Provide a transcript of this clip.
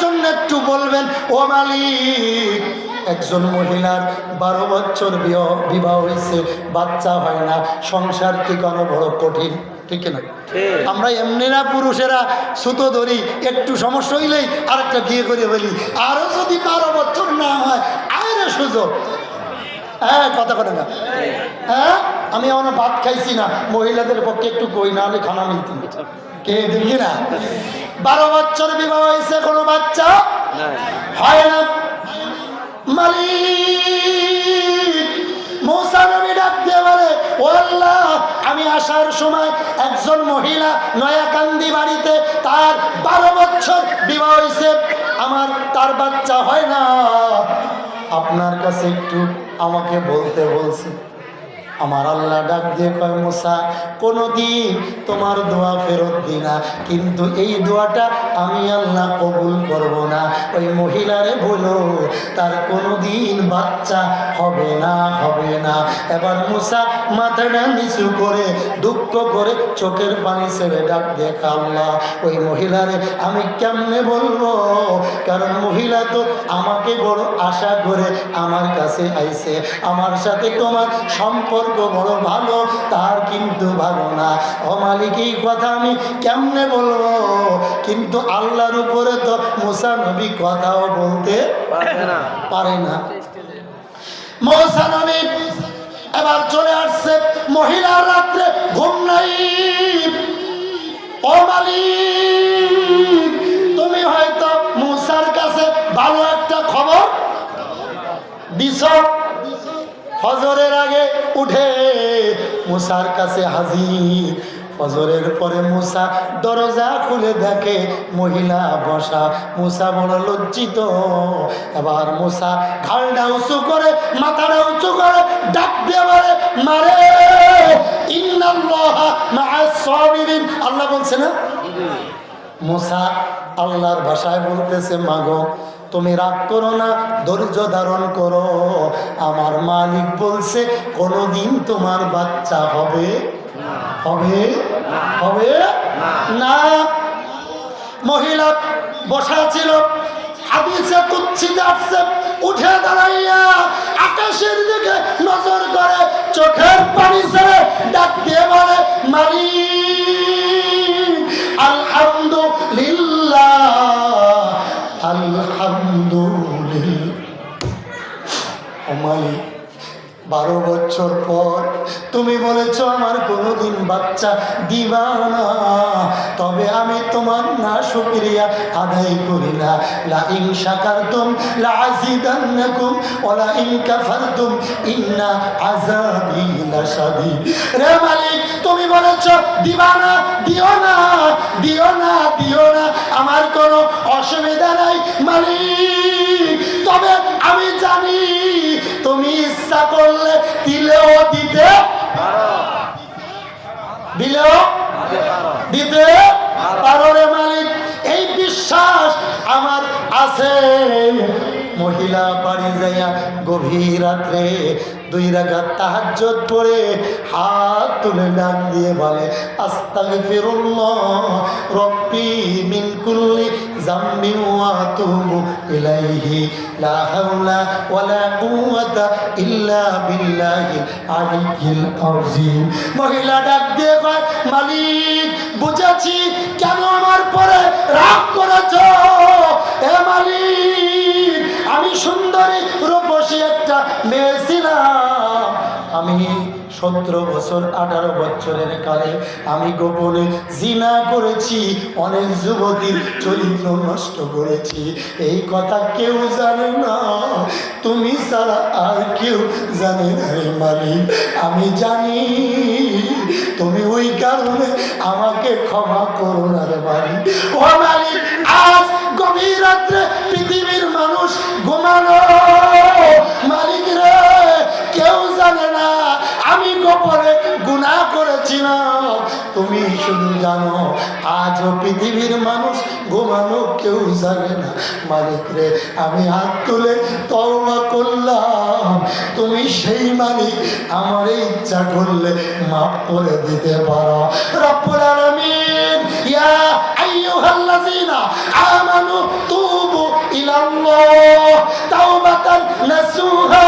জন্য একটু বলবেন ও মালিক, একজন মহিলার 12 বছর বিবাহ হয়েছে, বাচ্চা হয় না, সংসার টিকানো বড় কঠিন, ঠিক না? আমরা এমনি না পুরুষেরা সুতো ধরি, একটু সমস্যা হইলেই আরেকটা বিয়ে করে বলি, আরো যদি 12 বছর না হয় আরে সুযোগ। হ্যাঁ, কথা বলে না। হ্যাঁ, আমি এমন ভাত খাইছি না, মহিলাদের পক্ষে একটু কই, না হলে খানা মিলতি কে দেখি না। 12 বছর বিবাহ হয়েছে, কোনো বাচ্চা হয় না। মালিক মুসা নবী ডাক দিয়ে বলে, ও আল্লাহ, আমি আসার সময় একজন মহিলা নয়াকান্দি বাড়িতে, তার 12 বছর বিবাহ হয়েছে, তার বাচ্চা হয় না, আপনার কাছে একটু আমাকে বলতে বলছে। আমার আল্লাহ ডাক দিয়ে কয়, মুসা, কোনোদিন তোমার দোয়া ফেরত দিই না, কিন্তু এই দোয়াটা আমি আল্লাহ কবুল করব না। ওই মহিলারে বলো তার কোনোদিন বাচ্চা হবে না, হবে না। এবার মুসা মাথাটা নিচু করে দুঃখ করে চোখের পানি ছেড়ে ডাক দিয়ে, আল্লাহ, ওই মহিলারে আমি কেমনে বলবো, কারণ মহিলা তো আমাকে বড় আশা করে আমার কাছে আইছে, আমার সাথে তোমার সম্পর্ক বড় ভালো, তার কিন্তু ভালো না। ও মালিক, এই কথা আমি কেমনে বলবো? কিন্তু আল্লাহর উপরে তো মুসা নবী কথাও বলতে পারে না। মুসা নবী এবার চলে আসছে, মহিলার রাত্রে ঘুম নাই। ও মালিক, তুমি হয়তো মুসার কাছে ভালো একটা খবর দিছ। ফজরের আগে উঠে মুসার কাছে হাজির। ফজরের পরে মুসা দরজা খুলে দেখে মহিলা বসা। মুসা বড় লজ্জিত। এবার মুসা ঘাড়টা উঁচু করে, মাথাটা উঁচু করে ডাক দিয়ে বলে, মারে ইন্নাল্লাহা মাআস সাবিরিন। আল্লাহ বলছে না? মুসা আল্লাহর ভাষায় বলতেছে, মাগো, তুমি রাগ করো না, ধৈর্য ধারণ করো, আমার মালিক বলছে কোনোদিন তোমার বাচ্চা হবে হবে হবে না। মহিলা বসা ছিল, হাদিসে কুদসিতে আসছে, উঠে দাঁড়াইয়া আকাশের দিকে নজর করে চোখের পানি ছেড়ে ডাক দিয়ে বলে, মালিক, আলহামদুলিল্লাহ, আলহামদুলিল্লাহ। ও মালিক, 12 বছর পর তুমি বলেছ আমার কোনোদিন বাচ্চা দিবা না, তবে আমি তোমার না শুকরিয়া আদায় করি না। লা ইন শাকারতুম লা আযীদান্নাকুম ওয়া লা ইন কাফারতুম ইন্না আযাবি লাশাদীদ। রে মালিক, তুমি বলেছ দিবা না, দিও না, দিও না, দিও না, আমার কোনো অসুবিধা নাই মালিক, তবে আমি জানি তুমি ইচ্ছা করলে দিলেও দিতে দিতে পারো রে মালিক, এই বিশ্বাস আমার আছে। মহিলা বাড়ি যাইয়া গভীর রাত্রে 2 রাকাত তাহাজ্জুদ পড়ে হাত তুলে ডাক দিয়ে বলে, আস্তাগফিরুল্লাহ রব্বি মিন কুল্লি যামবিন ওয়া আতুবু ইলাইহি লা হাওলা ওয়ালা কুওয়াতা ইল্লা বিল্লাহিল আলিয়্যিল আযীম। মহিলা ডাক দিয়ে কয়, মালিক, বুঝেছি কেন আমার পরে রাগ করেছো। এ মালিক, আমি সুন্দরী রূপসী একটা মেয়ে ছিলাম, আমি 17 বছর 18 বছরের কালে আমি গোপনে জিনা করেছি, অনেক যুবতীর চরিত্র নষ্ট করেছি, এই কথা কেউ জানে না, তুমি ছাড়া আর কেউ জানে না রে মালিক। আমি জানি তুমি ওই কারণে আমাকে ক্ষমা করো না রে মালিক। ও মালিক, আজ গভীর রাত্রে পৃথিবীর মানুষ ঘুমানো, মালিক রে, কেউ জানে না আমি গোপনে গুনাহ করেছিলাম, তুমি শুধু জানো। আজও পৃথিবীর মানুষ ঘুমানো, কেউ জানে না। মালিক রে, আমি হাত তুলে তওবা করলাম, তুমি সেই মালিক, আমার ইচ্ছা করলে মাফ করে দিতে পারো। রব্বুল আলামিন, ইয়া আইয়ুহাল্লাযীনা আমানু তুবু তাওবাতান নাসুহা